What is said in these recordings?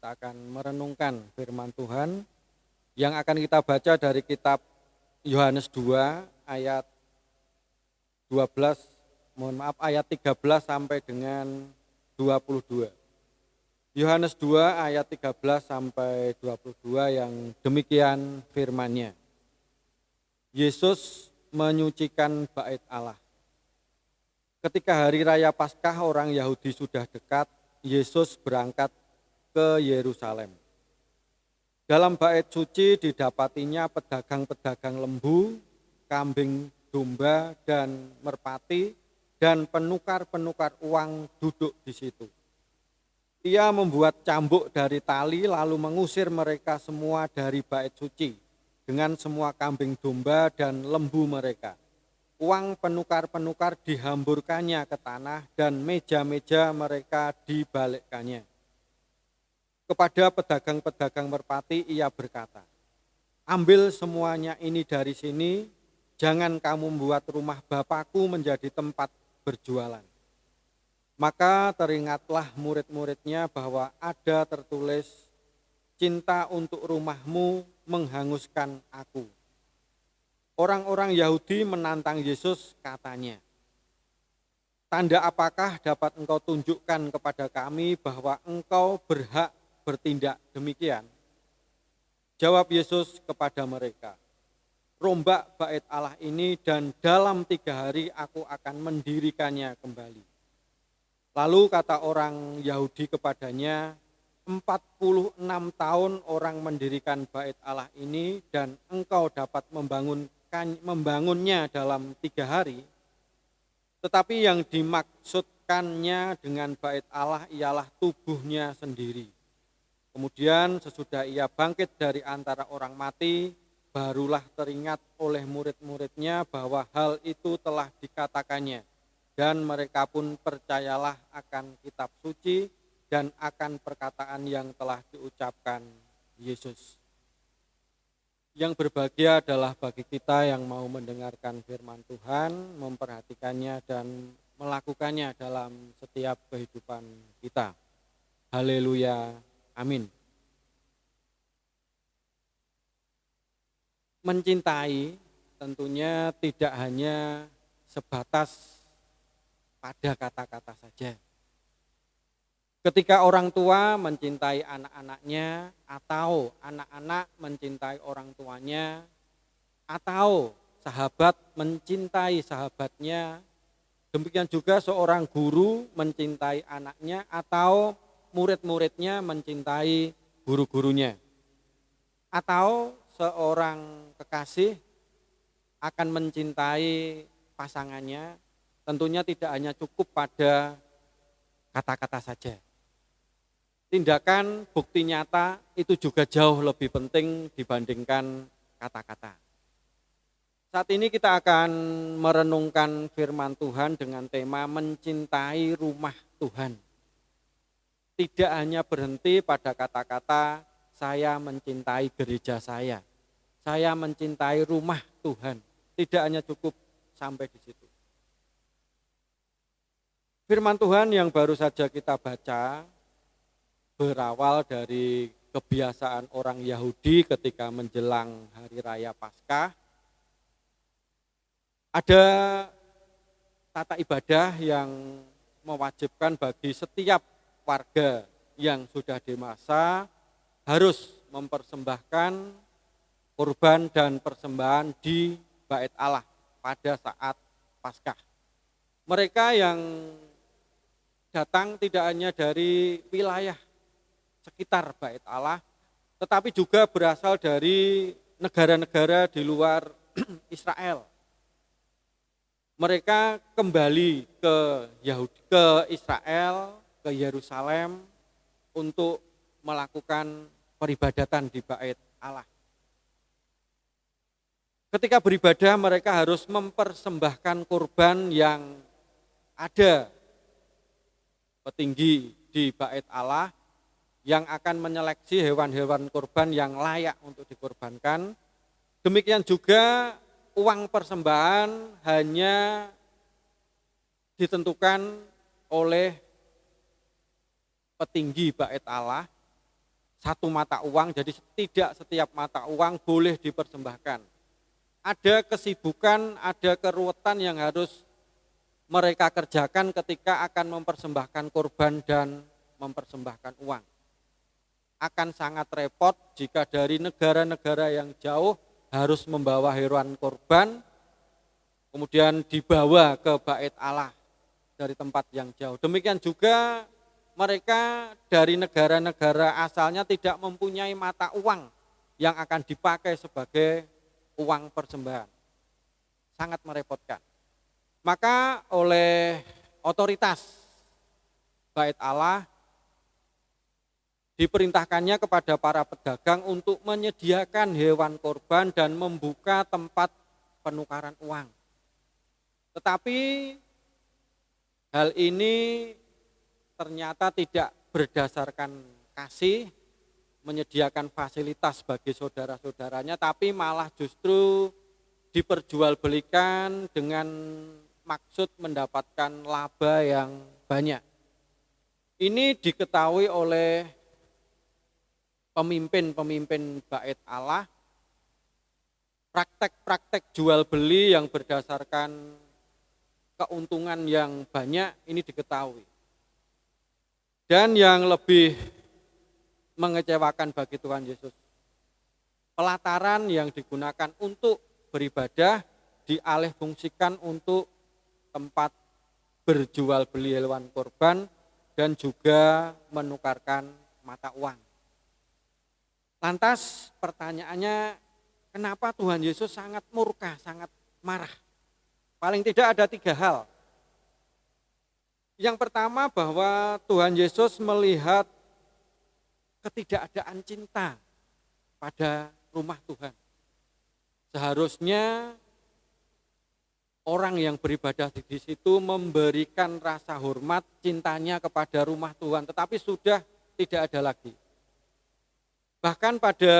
Kita akan merenungkan firman Tuhan yang akan kita baca dari kitab Yohanes 2 ayat 12, ayat 13 sampai dengan 22. Yohanes 2 ayat 13 sampai 22 yang demikian firman-Nya. Yesus menyucikan bait Allah. Ketika hari raya Paskah orang Yahudi sudah dekat, Yesus berangkat ke Yerusalem. Dalam bait suci didapatinya pedagang-pedagang lembu, kambing domba dan merpati dan penukar-penukar uang duduk di situ. Ia membuat cambuk dari tali lalu mengusir mereka semua dari bait suci dengan semua kambing domba dan lembu mereka. Uang penukar-penukar dihamburkannya ke tanah dan meja-meja mereka dibalikkannya. Kepada pedagang-pedagang merpati ia berkata, "Ambil semuanya ini dari sini, jangan kamu membuat rumah Bapakku menjadi tempat berjualan." Maka teringatlah murid-muridnya bahwa ada tertulis, "Cinta untuk rumahmu menghanguskan aku." Orang-orang Yahudi menantang Yesus, katanya, "Tanda apakah dapat engkau tunjukkan kepada kami bahwa engkau berhak bertindak demikian?" Jawab Yesus kepada mereka, "Rombak bait Allah ini dan dalam 3 hari aku akan mendirikannya kembali." Lalu kata orang Yahudi kepadanya, 46 tahun orang mendirikan bait Allah ini dan engkau dapat membangunnya dalam 3 hari. Tetapi yang dimaksudkannya dengan bait Allah ialah tubuhnya sendiri. Kemudian sesudah ia bangkit dari antara orang mati, barulah teringat oleh murid-muridnya bahwa hal itu telah dikatakannya. Dan mereka pun percayalah akan kitab suci dan akan perkataan yang telah diucapkan Yesus. Yang berbahagia adalah bagi kita yang mau mendengarkan firman Tuhan, memperhatikannya dan melakukannya dalam setiap kehidupan kita. Haleluya, amin. Mencintai tentunya tidak hanya sebatas pada kata-kata saja. Ketika orang tua mencintai anak-anaknya, atau anak-anak mencintai orang tuanya, atau sahabat mencintai sahabatnya, demikian juga seorang guru mencintai anaknya, atau murid-muridnya mencintai guru-gurunya, atau seorang kekasih akan mencintai pasangannya, tentunya tidak hanya cukup pada kata-kata saja. Tindakan bukti nyata itu juga jauh lebih penting dibandingkan kata-kata. Saat ini kita akan merenungkan firman Tuhan dengan tema mencintai rumah Tuhan. Tidak hanya berhenti pada kata-kata saya mencintai gereja saya mencintai rumah Tuhan. Tidak hanya cukup sampai di situ. Firman Tuhan yang baru saja kita baca berawal dari kebiasaan orang Yahudi ketika menjelang hari raya Paskah. Ada tata ibadah yang mewajibkan bagi setiap warga yang sudah dewasa harus mempersembahkan kurban dan persembahan di Bait Allah pada saat Paskah. Mereka yang datang tidak hanya dari wilayah sekitar Bait Allah, tetapi juga berasal dari negara-negara di luar Israel. Mereka kembali ke Israel, ke Yerusalem untuk melakukan peribadatan di Bait Allah. Ketika beribadah mereka harus mempersembahkan kurban yang ada petinggi di Bait Allah yang akan menyeleksi hewan-hewan kurban yang layak untuk dikurbankan. Demikian juga uang persembahan hanya ditentukan oleh petinggi Bait Allah, satu mata uang, jadi tidak setiap mata uang boleh dipersembahkan. Ada kesibukan, ada keruwetan yang harus mereka kerjakan ketika akan mempersembahkan kurban dan mempersembahkan uang. Akan sangat repot jika dari negara-negara yang jauh harus membawa hewan kurban, kemudian dibawa ke Bait Allah dari tempat yang jauh. Demikian juga mereka dari negara-negara asalnya tidak mempunyai mata uang yang akan dipakai sebagai uang persembahan. Sangat merepotkan. Maka oleh otoritas Bait Allah diperintahkannya kepada para pedagang untuk menyediakan hewan kurban dan membuka tempat penukaran uang. Tetapi hal ini ternyata tidak berdasarkan kasih, menyediakan fasilitas bagi saudara-saudaranya, tapi malah justru diperjualbelikan dengan maksud mendapatkan laba yang banyak. Ini diketahui oleh pemimpin-pemimpin Bait Allah, praktek-praktek jual beli yang berdasarkan keuntungan yang banyak ini diketahui. Dan yang lebih mengecewakan bagi Tuhan Yesus, pelataran yang digunakan untuk beribadah dialihfungsikan untuk tempat berjual beli hewan kurban dan juga menukarkan mata uang. Lantas pertanyaannya, kenapa Tuhan Yesus sangat murka, sangat marah? Paling tidak ada 3 hal. Yang pertama bahwa Tuhan Yesus melihat ketidakadaan cinta pada rumah Tuhan. Seharusnya orang yang beribadah di situ memberikan rasa hormat cintanya kepada rumah Tuhan, tetapi sudah tidak ada lagi. Bahkan pada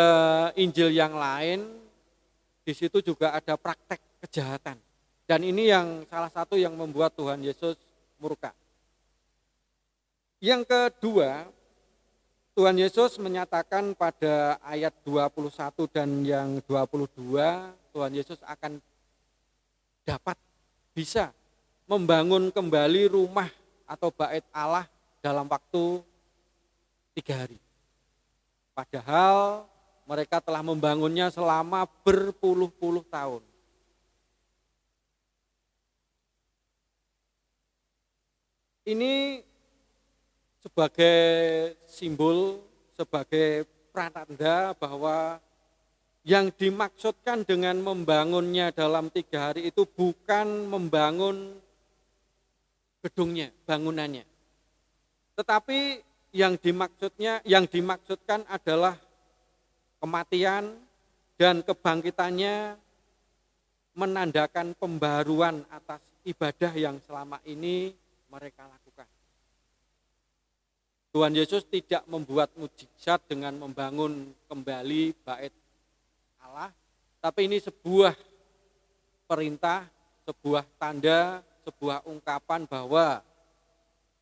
Injil yang lain, di situ juga ada praktek kejahatan. Dan ini yang salah satu yang membuat Tuhan Yesus murka. Yang kedua, Tuhan Yesus menyatakan pada ayat 21 dan yang 22, Tuhan Yesus akan dapat bisa membangun kembali rumah atau bait Allah dalam waktu 3 hari. Padahal mereka telah membangunnya selama berpuluh-puluh tahun. Ini sebagai simbol, sebagai pratanda bahwa yang dimaksudkan dengan membangunnya dalam 3 hari itu bukan membangun gedungnya, bangunannya. Tetapi yang dimaksudkan adalah kematian dan kebangkitannya menandakan pembaruan atas ibadah yang selama ini mereka lakukan. Tuhan Yesus tidak membuat mukjizat dengan membangun kembali bait Allah, tapi ini sebuah perintah, sebuah tanda, sebuah ungkapan bahwa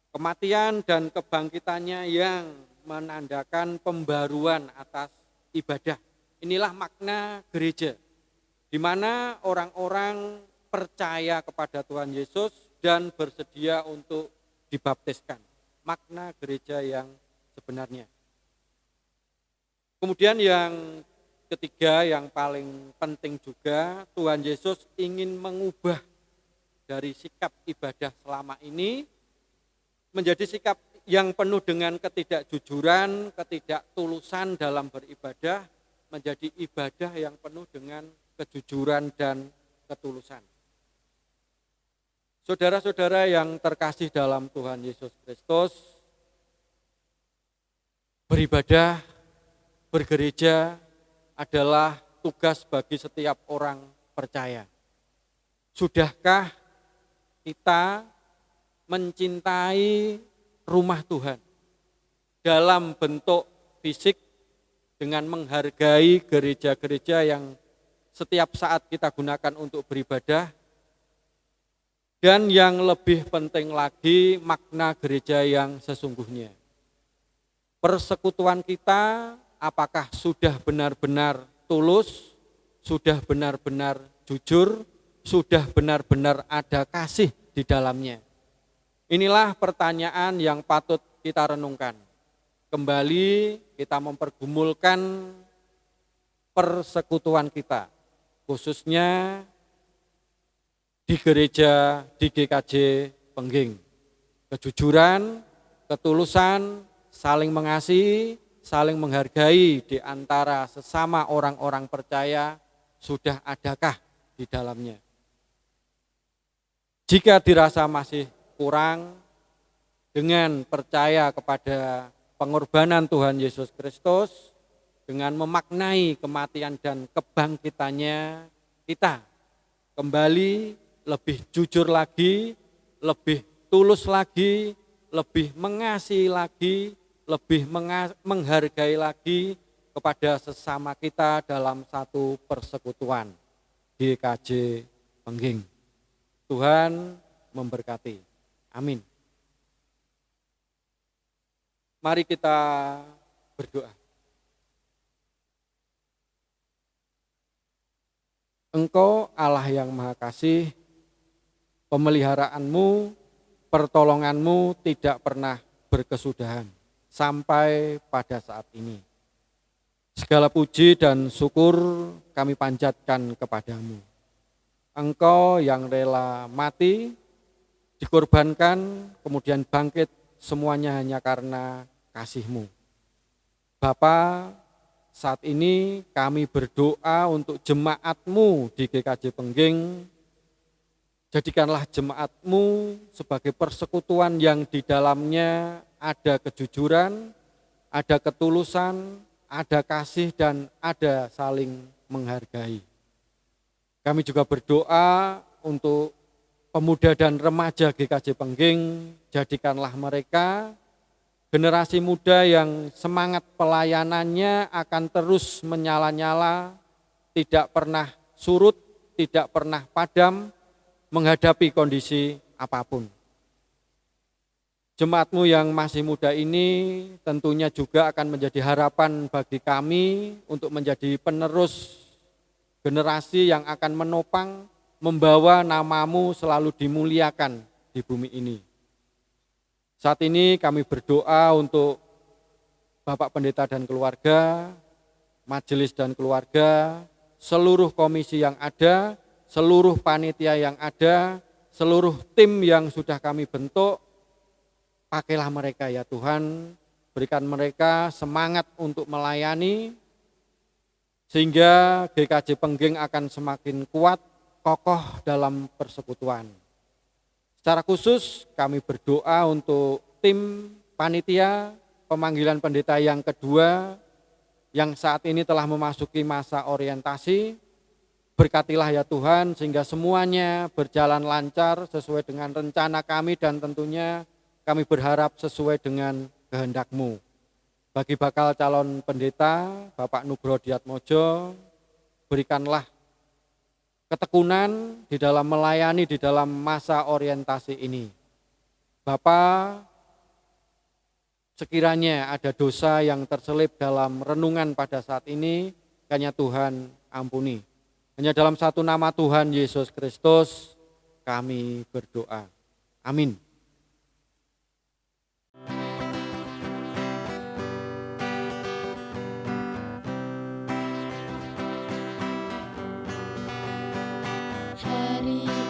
kematian dan kebangkitannya yang menandakan pembaruan atas ibadah. Inilah makna gereja, di mana orang-orang percaya kepada Tuhan Yesus dan bersedia untuk dibaptiskan. Makna gereja yang sebenarnya. Kemudian yang ketiga, yang paling penting juga, Tuhan Yesus ingin mengubah dari sikap ibadah selama ini menjadi sikap yang penuh dengan ketidakjujuran, ketidaktulusan dalam beribadah, menjadi ibadah yang penuh dengan kejujuran dan ketulusan. Saudara-saudara yang terkasih dalam Tuhan Yesus Kristus, beribadah, bergereja adalah tugas bagi setiap orang percaya. Sudahkah kita mencintai rumah Tuhan dalam bentuk fisik dengan menghargai gereja-gereja yang setiap saat kita gunakan untuk beribadah? Dan yang lebih penting lagi, makna gereja yang sesungguhnya. Persekutuan kita apakah sudah benar-benar tulus, sudah benar-benar jujur, sudah benar-benar ada kasih di dalamnya? Inilah pertanyaan yang patut kita renungkan. Kembali kita mempergumulkan persekutuan kita, khususnya di gereja, di GKJ Pengging. Kejujuran, ketulusan, saling mengasihi, saling menghargai di antara sesama orang-orang percaya sudah adakah di dalamnya? Jika dirasa masih kurang, dengan percaya kepada pengorbanan Tuhan Yesus Kristus, dengan memaknai kematian dan kebangkitannya, kita kembali lebih jujur lagi, lebih tulus lagi, lebih mengasihi lagi, lebih menghargai lagi kepada sesama kita dalam satu persekutuan GKJ Pengging. Tuhan memberkati. Amin. Mari kita berdoa. Engkau Allah yang Maha Kasih, pemeliharaanmu, pertolonganmu tidak pernah berkesudahan sampai pada saat ini. Segala puji dan syukur kami panjatkan kepadamu. Engkau yang rela mati, dikorbankan, kemudian bangkit, semuanya hanya karena kasih-Mu. Bapa, saat ini kami berdoa untuk jemaat-Mu di GKJ Pengging. Jadikanlah jemaat-Mu sebagai persekutuan yang di dalamnya ada kejujuran, ada ketulusan, ada kasih, dan ada saling menghargai. Kami juga berdoa untuk pemuda dan remaja GKJ Pengging, jadikanlah mereka generasi muda yang semangat pelayanannya akan terus menyala-nyala, tidak pernah surut, tidak pernah padam, menghadapi kondisi apapun. Jemaatmu yang masih muda ini tentunya juga akan menjadi harapan bagi kami untuk menjadi penerus generasi yang akan menopang, membawa namamu selalu dimuliakan di bumi ini. Saat ini kami berdoa untuk Bapak Pendeta dan keluarga, majelis dan keluarga, seluruh komisi yang ada, seluruh panitia yang ada, seluruh tim yang sudah kami bentuk. Pakailah mereka ya Tuhan, berikan mereka semangat untuk melayani, sehingga GKJ Pengging akan semakin kuat, kokoh dalam persekutuan. Secara khusus kami berdoa untuk tim panitia pemanggilan pendeta yang kedua, yang saat ini telah memasuki masa orientasi. Berkatilah ya Tuhan, sehingga semuanya berjalan lancar sesuai dengan rencana kami, dan tentunya kami berharap sesuai dengan kehendak-Mu. Bagi bakal calon pendeta, Bapak Nugroho Diatmojo, berikanlah ketekunan di dalam melayani di dalam masa orientasi ini. Bapak, sekiranya ada dosa yang terselip dalam renungan pada saat ini, hanya Tuhan ampuni. Hanya dalam satu nama Tuhan Yesus Kristus kami berdoa. Amin. Hari